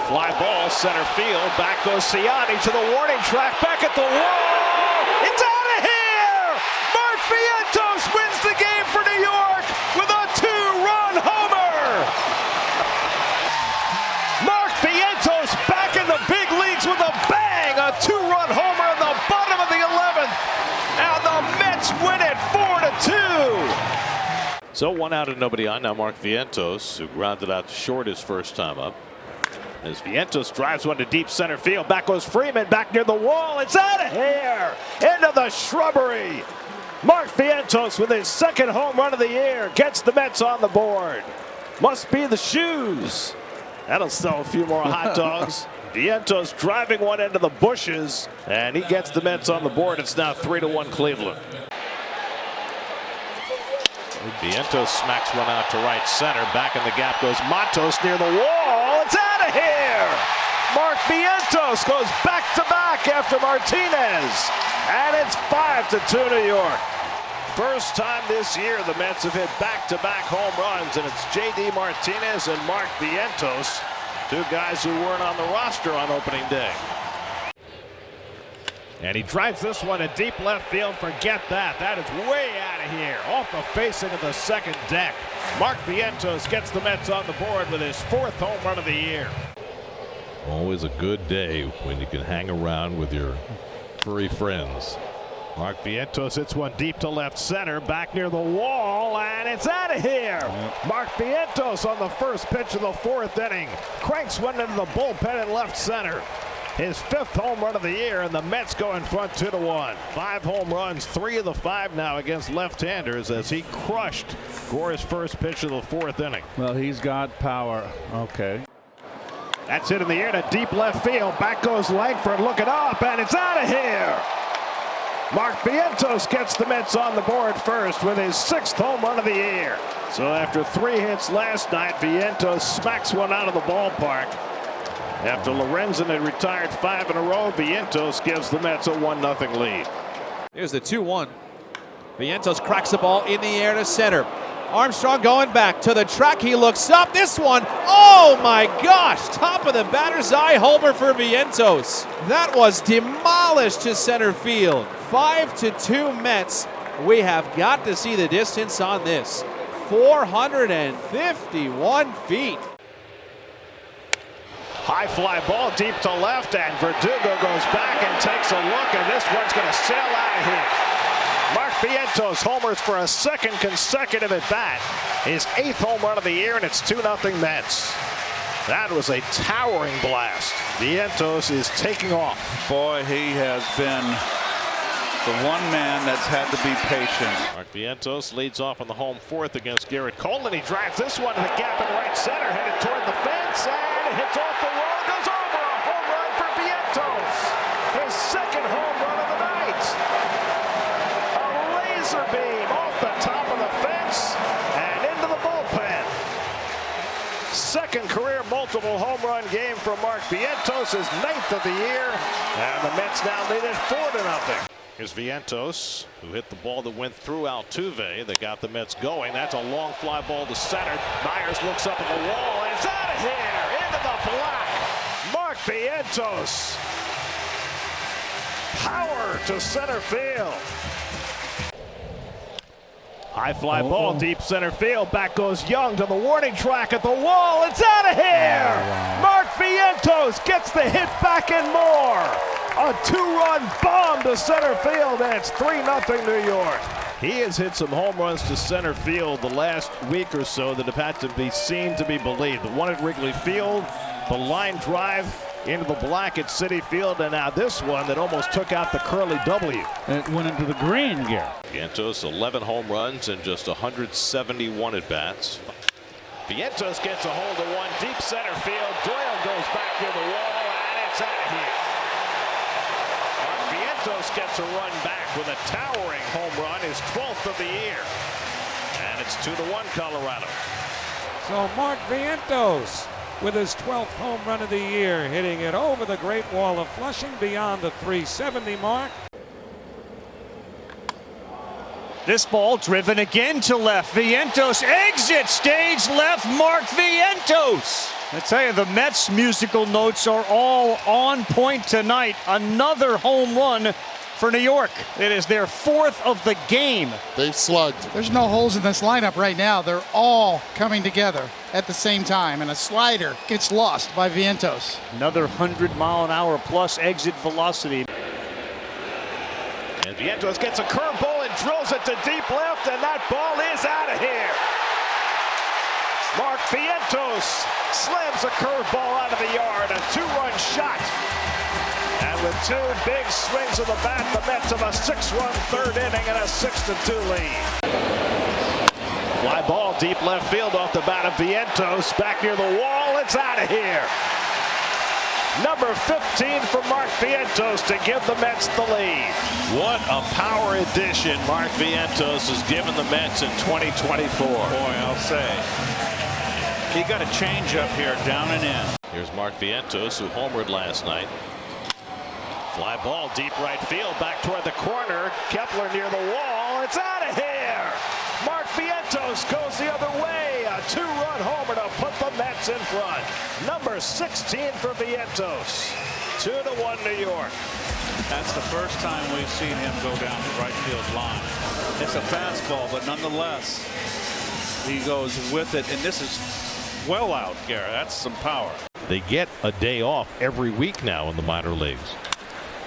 Fly ball, center field. Back goes Cincinnati to the warning track. Back at the wall. It's out of here! Mark Vientos wins the game for New York with a two-run homer! Mark Vientos back in the big leagues with a bang! A two-run homer in the bottom of the 11th. And the Mets win it 4-2. So 1 out and nobody on. Now Mark Vientos, who grounded out short his first time up. As Vientos drives one to deep center field. Back goes Freeman, back near the wall. It's out of here! Into the shrubbery. Mark Vientos with his second home run of the year gets the Mets on the board. Must be the shoes. That'll sell a few more hot dogs. Vientos driving one into the bushes, and he gets the Mets on the board. It's now 3-1 Cleveland. Vientos smacks one out to right center. Back in the gap goes Matos near the wall. It's out of here! Mark Vientos goes back-to-back after Martinez. And it's 5-2 New York. First time this year the Mets have hit back-to-back home runs, and it's J.D. Martinez and Mark Vientos, two guys who weren't on the roster on opening day. And he drives this one to deep left field. Forget that. That is way out of here. Off the facing of the second deck. Mark Vientos gets the Mets on the board with his fourth home run of the year. Always a good day when you can hang around with your furry friends. Mark Vientos hits one deep to left center. Back near the wall. And it's out of here. Mark Vientos on the first pitch of the fourth inning. Cranks one into the bullpen in left center. His fifth home run of the year, and the Mets go in front 2-1. 5 home runs, 3 of the 5 now against left-handers as he crushed Gore's first pitch of the fourth inning. Well, he's got power. Okay. That's it in the air to deep left field. Back goes Langford looking up, and it's out of here. Mark Vientos gets the Mets on the board first with his 6th home run of the year. So after 3 hits last night, Vientos smacks one out of the ballpark. After Lorenzen had retired 5 in a row, Vientos gives the Mets a 1-0 lead. Here's the 2-1. Vientos cracks the ball in the air to center. Armstrong going back to the track. He looks up. This one, oh my gosh! Top of the batter's eye homer for Vientos. That was demolished to center field. 5-2 Mets. We have got to see the distance on this. 451 feet. High fly ball deep to left, and Verdugo goes back and takes a look, and this one's going to sail out of here. Mark Vientos homers for a second consecutive at bat. His 8th home run of the year, and it's 2-0 Mets. That was a towering blast. Vientos is taking off. Boy, he has been the one man that's had to be patient. Mark Vientos leads off on the home fourth against Garrett Cole, and he drives this one to the gap in right center, headed toward the fence, and it hits off the wall, goes over. A home run for Vientos. His 2nd home run of the night. A laser beam off the top of the fence and into the bullpen. 2nd career multiple home run game from Mark Vientos, his 9th of the year, and the Mets now lead it 4-0. Here's Vientos, who hit the ball that went through Altuve that got the Mets going. That's a long fly ball to center. Myers looks up at the wall, and it's out of here into the black. Mark Vientos. Power to center field. High fly ball deep center field. Back goes Young to the warning track at the wall. It's out of here. Mark Vientos gets the hit back and more. A 2-run bomb to center field, and it's 3-0 New York. He has hit some home runs to center field the last week or so that have had to be seen to be believed. The one at Wrigley Field, the line drive into the black at Citi Field, and now this one that almost took out the curly W. It went into the green, Gary. Vientos 11 home runs and just 171 at bats. Vientos gets a hold of one deep center field. Doyle goes back near the wall, and it's out of here. Vientos gets a run back with a towering home run, his 12th of the year. And it's 2-1 Colorado. So Mark Vientos with his 12th home run of the year, hitting it over the Great Wall of Flushing beyond the 370 mark. This ball driven again to left. Vientos exit stage left. Mark Vientos. I tell you, the Mets' musical notes are all on point tonight. Another home run for New York. It is their 4th of the game. They've slugged. There's no holes in this lineup right now. They're all coming together at the same time, and a slider gets lost by Vientos. Another 100-mile-an-hour plus exit velocity. And Vientos gets a curveball and drills it to deep left, and that ball is out of here. Mark Vientos slams a curveball out of the yard, a 2-run shot. And with 2 big swings of the bat, the Mets have a 6-run 3rd inning and a 6-2 lead. Fly ball deep left field off the bat of Vientos, back near the wall. It's out of here. Number 15 for Mark Vientos to give the Mets the lead. What a power addition Mark Vientos has given the Mets in 2024. Boy, I'll say. He got a changeup here, down and in. Here's Mark Vientos, who homered last night. Fly ball deep right field, back toward the corner. Kepler near the wall. It's out of here. Mark Vientos goes the other way. A 2-run homer to put the Mets in front. Number 16 for Vientos. 2-1 New York. That's the first time we've seen him go down the right field line. It's a fastball, but nonetheless, he goes with it, and this is well out, Garrett. That's some power. They get a day off every week now in the minor leagues.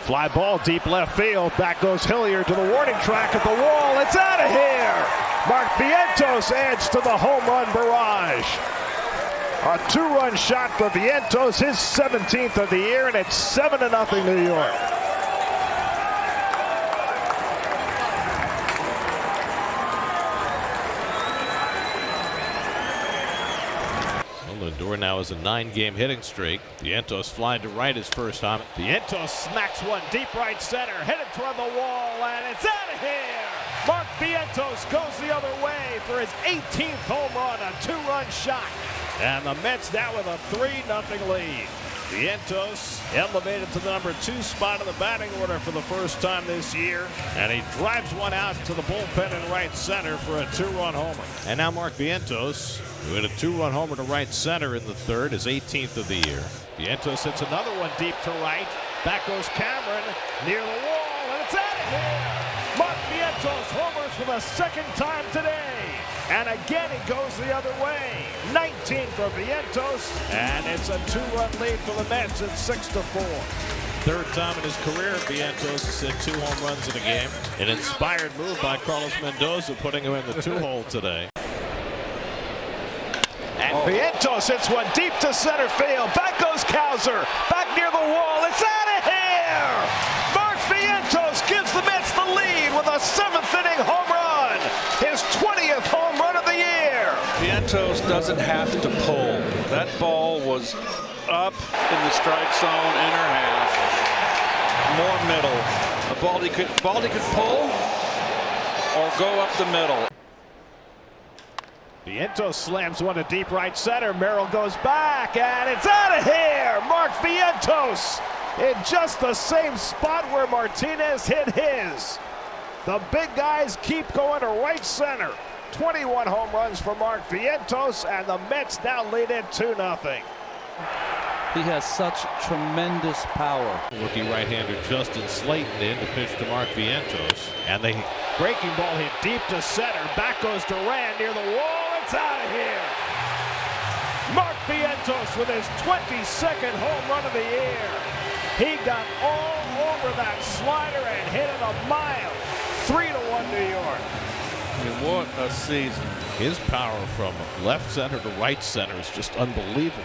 Fly ball deep left field. Back goes Hilliard to the warning track at the wall. It's out of here. Mark Vientos adds to the home run barrage. A 2-run shot for Vientos, his 17th of the year, and it's 7-0 New York. Lindor now has a 9-game hitting streak. Vientos flying to right his first time. Vientos smacks one deep right center, headed toward the wall, and it's out of here. Mark Vientos goes the other way for his 18th home run, a 2-run shot. And the Mets now with a 3-0 lead. Vientos elevated to the number 2 spot in the batting order for the first time this year. And he drives one out to the bullpen in right center for a 2-run homer. And now Mark Vientos, who hit a 2-run homer to right center in the 3rd, his 18th of the year. Vientos hits another one deep to right. Back goes Cameron near the wall, and it's out of here. Mark Vientos homers for the 2nd time today. And again, he goes the other way. 19 for Vientos, and it's a 2-run lead for the Mets at 6-4. 3rd time in his career, Vientos has hit 2 home runs in a game. An inspired move by Carlos Mendoza, putting him in the 2-hole today. And Vientos hits one deep to center field. Back goes Cowser. Back near the wall. It's out of here. Mark Vientos gives the Mets the lead with a 7th-inning home run. His 20th home run of the year. Vientos doesn't have to pull. That ball was up in the strike zone, inner half, more middle. A ball he could pull or go up the middle. Vientos slams one to deep right center. Merrill goes back, and it's out of here. Mark Vientos in just the same spot where Martinez hit his. The big guys keep going to right center. 21 home runs for Mark Vientos, and the Mets now lead it 2-0. He has such tremendous power. Rookie right-hander Justin Slayton in to pitch to Mark Vientos. And the breaking ball hit deep to center. Back goes Duran near the wall. It's out of here. Mark Vientos with his 22nd home run of the year. He got all over that slider and hit it a mile. 3-1 New York. And what a season. His power from left center to right center is just unbelievable.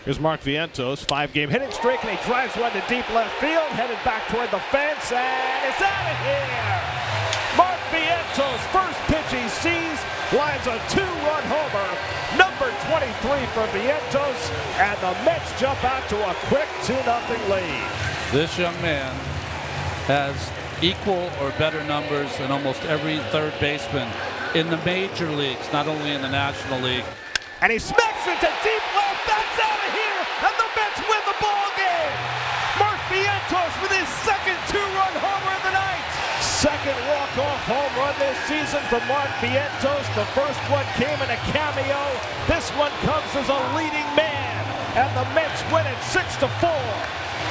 Here's Mark Vientos, 5-game hitting streak, and he drives one to deep left field, headed back toward the fence, and it's out of here. Mark Vientos, first pitch he sees, lines a 2-run homer. Number 23 for Vientos, and the Mets jump out to a quick 2-0 lead. This young man has equal or better numbers than almost every third baseman in the major leagues, not only in the National League. And he smacks it to deep left. That's out of here, and the Mets win the ball game. Mark Vientos with his 2nd 2-run homer of the night. 2nd walk-off home run this season from Mark Vientos. The first one came in a cameo. This one comes as a leading man. and the Mets win it 6-4.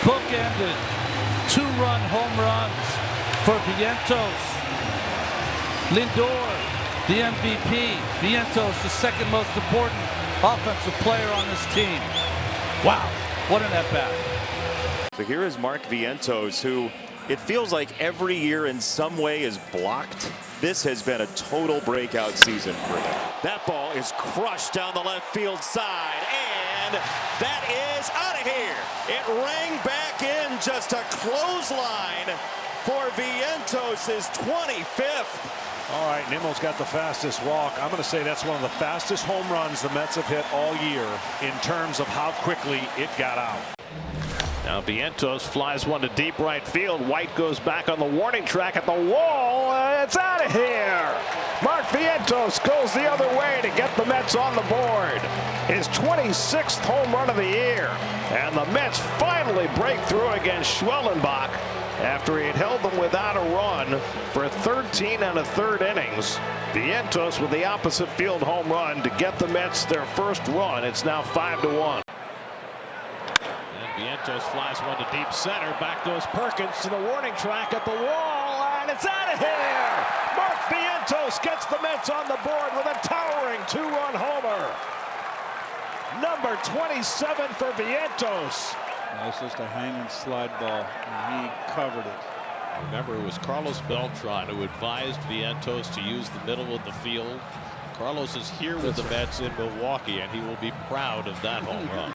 Bookended 2-run home runs for Vientos. Lindor, the MVP. Vientos, the second most important offensive player on this team. Wow, what an at-bat. So here is Mark Vientos, who it feels like every year in some way is blocked. This has been a total breakout season for him. That ball is crushed down the left field side, and that is out of here. It rang back in, just a clothesline for Vientos' 25th. All right, Nimmo's got the fastest walk. I'm going to say that's one of the fastest home runs the Mets have hit all year in terms of how quickly it got out. Now Vientos flies one to deep right field. White goes back on the warning track at the wall. It's out of here. Mark Vientos goes the other way to get the Mets on the board. His 26th home run of the year. And the Mets finally break through against Schwellenbach after he had held them without a run for 13 1/3 innings. Vientos with the opposite field home run to get the Mets their first run. It's now 5-1. Vientos flies one to deep center. Back goes Perkins to the warning track at the wall, and it's out of here. Mark Vientos gets the Mets on the board with a towering 2-run homer. Number 27 for Vientos. That's just a hanging slide ball, and he covered it. Remember, it was Carlos Beltran who advised Vientos to use the middle of the field. Carlos is here with the Mets in Milwaukee, and he will be proud of that home run.